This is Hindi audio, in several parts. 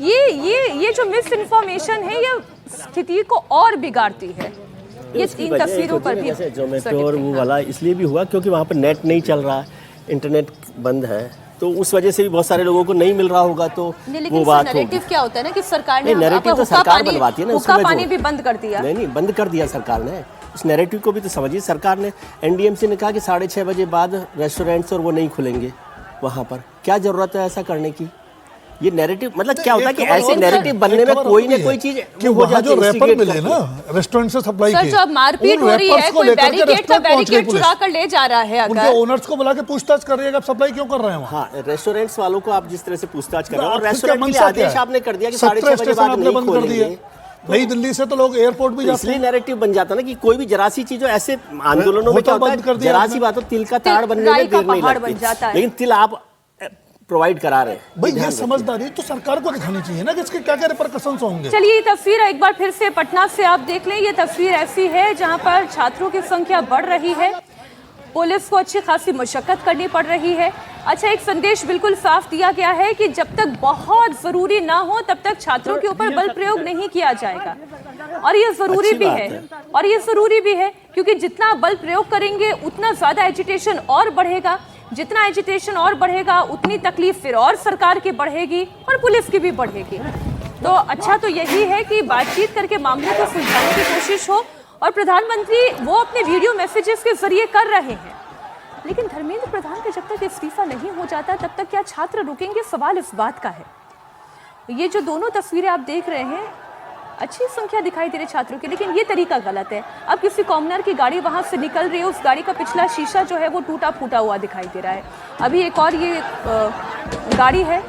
ये जो मिस इन्फॉर्मेशन है ये स्थिति को और बिगाड़ती है। ये इन तस्वीरों पर भी जोमेटो और वो वाला इसलिए भी हुआ क्योंकि वहाँ पर नेट नहीं चल रहा है, इंटरनेट बंद है, तो उस वजह से भी बहुत सारे लोगों को नहीं मिल रहा होगा। तो वो बात नैरेटिव क्या होता है ना कि सरकार ने नैरेटिव तो सरकार बनवाती है ना, उसका पानी भी बंद कर दिया। नहीं बंद कर दिया सरकार ने। इस नैरेटिव को भी तो समझिए। सरकार ने एनडीएमसी ने कहा कि 6:30 बजे बाद रेस्टोरेंट्स और वो नहीं खुलेंगे वहाँ पर। क्या जरूरत है ऐसा करने की? ये नैरेटिव मतलब क्या होता है कि ऐसे नैरेटिव बनने में कोई ना कोई चीज हो जाती है। जो रैपर मिले ना रेस्टोरेंट से सप्लाई के, जो मारपीट हो रही है, कोई बैरिकेड चुरा कर ले जा रहा है, उनके ओनर्स को बुला के पूछताछ कर रही है, आप सप्लाई क्यों कर रहे हैं? हाँ, रेस्टोरेंट्स वालों को आप जिस तरह से पूछताछ कर रहे हो और रेस्टोरेंट के लिए आदेश आपने कर दिया कि 6:30 बजे बाद नहीं खोलेंगे। नई दिल्ली से तो लोग एयरपोर्ट भी जाते हैं। इसलिए नैरेटिव बन जाता ना कि कोई भी जरा सी चीज ऐसे आंदोलनों में क्या होता है, जरा सी बात हो तिल का ताड़ बनने में देर नहीं लगती, लेकिन तिल आप प्रोवाइड करा रहे हैं। भाई ये समझदारी तो सरकार को दिखानी चाहिए ना कि इसके क्या क्या रिपरकशंस होंगे। चलिए ये तस्वीर एक बार फिर से पटना से आप देख लें। ये तस्वीर ऐसी है जहां पर छात्रों की संख्या बढ़ रही है, पुलिस को अच्छी खासी मशक्कत करनी पड़ रही है। अच्छा, एक संदेश बिल्कुल साफ दिया गया है कि जब तक बहुत जरूरी ना हो तब तक छात्रों के ऊपर बल प्रयोग नहीं किया जाएगा। और ये जरूरी भी है, और ये जरूरी भी है क्योंकि जितना बल प्रयोग करेंगे उतना ज्यादा एजिटेशन और बढ़ेगा, जितना एजिटेशन और बढ़ेगा उतनी तकलीफ फिर और सरकार की बढ़ेगी और पुलिस की भी बढ़ेगी। तो अच्छा तो यही है कि बातचीत करके मामले को सुलझाने की कोशिश हो, और प्रधानमंत्री वो अपने वीडियो मैसेजेस के जरिए कर रहे हैं। लेकिन धर्मेंद्र प्रधान का जब तक इस्तीफा नहीं हो जाता तब तक क्या छात्र रुकेंगे? सवाल इस बात का है। ये जो दोनों तस्वीरें आप देख रहे हैं, अच्छी संख्या दिखाई दे रही छात्रों की, लेकिन ये तरीका गलत है। अब किसी कॉमनर की गाड़ी वहां से निकल रही है, उस गाड़ी का पिछला शीशा जो है वो टूटा फूटा हुआ दिखाई दे रहा है। अभी एक और ये गाड़ी है,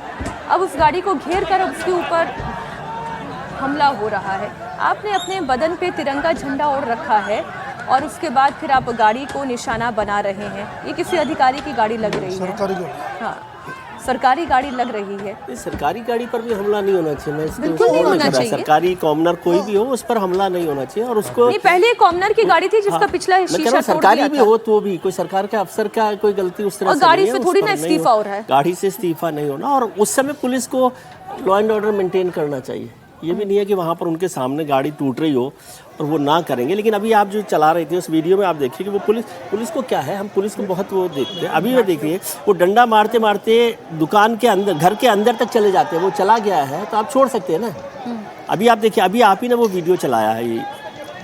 अब उस गाड़ी को घेर कर उसके ऊपर हमला हो रहा है। आपने अपने बदन पे तिरंगा झंडा ओढ़ रखा है और उसके बाद फिर आप गाड़ी को निशाना बना रहे हैं। ये किसी अधिकारी की गाड़ी लग रही है। हाँ, सरकारी गाड़ी लग रही है। सरकारी गाड़ी पर भी हमला नहीं होना चाहिए। मैं बिल्कुल नहीं होना चाहिए। सरकारी कॉमनर कोई भी हो उस पर हमला नहीं होना चाहिए। और उसको नहीं, पहले कॉमनर की गाड़ी थी जिसका पिछला शीशा सरकारी भी हो तो भी कोई सरकार के अफसर का कोई गलती उस तरह से गाड़ी से थोड़ी ना इस्तीफा हो रहा है। गाड़ी से इस्तीफा नहीं होना, और उस समय पुलिस को लॉ एंड ऑर्डर मेंटेन करना चाहिए। ये भी नहीं है कि वहाँ पर उनके सामने गाड़ी टूट रही हो और वो ना करेंगे। लेकिन अभी आप जो चला रहे थे उस वीडियो में आप देखिए कि वो पुलिस को क्या है, हम पुलिस को बहुत वो देखते हैं। अभी वो देखिए वो डंडा मारते मारते दुकान के अंदर, घर के अंदर तक चले जाते हैं। वो चला गया है तो आप छोड़ सकते हैं ना। अभी आप देखिए, अभी आप ही ने वो वीडियो चलाया है ये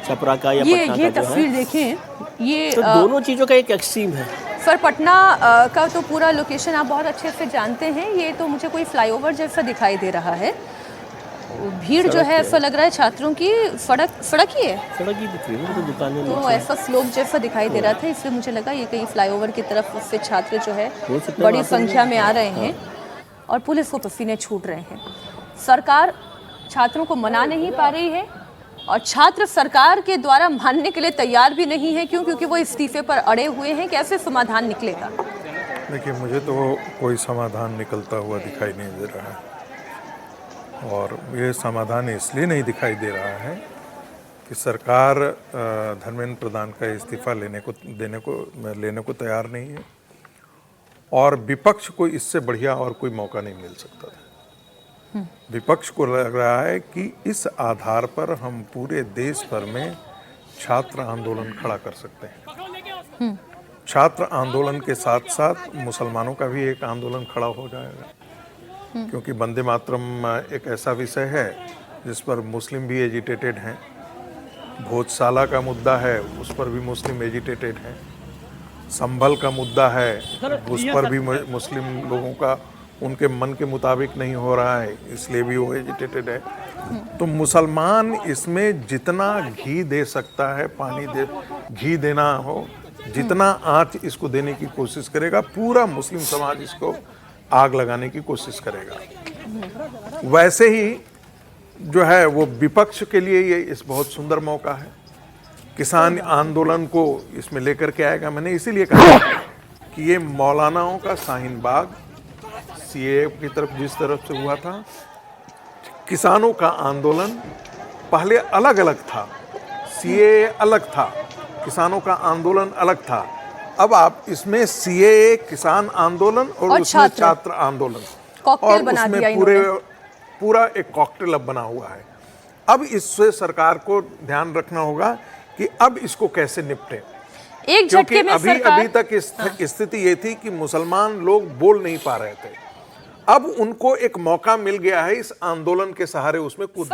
छपरा का या पटना का, ये तस्वीर देखें। ये तो दोनों चीज़ों का एक एक्सट्रीम है। सर, पटना का तो पूरा लोकेशन आप बहुत अच्छे से जानते हैं। ये तो मुझे कोई फ्लाईओवर जैसा दिखाई दे रहा है। भीड़ जो है ऐसा लग रहा है छात्रों की सड़क ही है, सड़क ही दिख रही है तो दुकानें, तो ऐसा स्लोप जैसा दिखाई दे रहा था, इसलिए मुझे लगा ये कहीं फ्लाईओवर की तरफ उससे छात्र जो है बड़ी संख्या में आ रहे हैं और पुलिस को पसीने छूट रहे हैं। सरकार छात्रों को मना नहीं पा रही है और छात्र सरकार के द्वारा मानने के लिए तैयार भी नहीं है। क्यों? क्योंकि वो इस्तीफे पर अड़े हुए हैं। कैसे समाधान निकलेगा? देखिए, मुझे तो कोई समाधान निकलता हुआ दिखाई नहीं दे रहा है, और ये समाधान इसलिए नहीं दिखाई दे रहा है कि सरकार धर्मेंद्र प्रधान का इस्तीफा लेने को तैयार नहीं है, और विपक्ष को इससे बढ़िया और कोई मौका नहीं मिल सकता था। विपक्ष को लग रहा है कि इस आधार पर हम पूरे देश भर में छात्र आंदोलन खड़ा कर सकते हैं। छात्र आंदोलन के साथ साथ मुसलमानों का भी एक आंदोलन खड़ा हो जाएगा, क्योंकि वंदे मातरम एक ऐसा विषय है जिस पर मुस्लिम भी एजिटेटेड हैं। भोजशाला का मुद्दा है, उस पर भी मुस्लिम एजिटेटेड हैं। संभल का मुद्दा है, उस पर भी मुस्लिम लोगों का उनके मन के मुताबिक नहीं हो रहा है, इसलिए भी वो एजिटेटेड है। तो मुसलमान इसमें जितना घी दे सकता है, घी देना हो, जितना आँच इसको देने की कोशिश करेगा, पूरा मुस्लिम समाज इसको आग लगाने की कोशिश करेगा। वैसे ही जो है वो विपक्ष के लिए ये इस बहुत सुंदर मौका है। किसान आंदोलन को इसमें लेकर के आएगा। मैंने इसीलिए कहा कि ये मौलानाओं का शाहीन बाग सीएए की तरफ जिस तरफ से हुआ था, किसानों का आंदोलन पहले अलग अलग था, सीएए अलग था, किसानों का आंदोलन अलग था। अब आप इसमें सीएए किसान आंदोलन और उसमें छात्र आंदोलन और उसमें पूरे पूरा एक कॉकटेल अब बना हुआ है। अब इससे सरकार को ध्यान रखना होगा कि अब इसको कैसे निपटे, एक क्योंकि झटके में अभी सरकार तक स्थिति ये थी कि मुसलमान लोग बोल नहीं पा रहे थे। अब उनको एक मौका मिल गया है इस आंदोलन के सहारे उसमें कूद।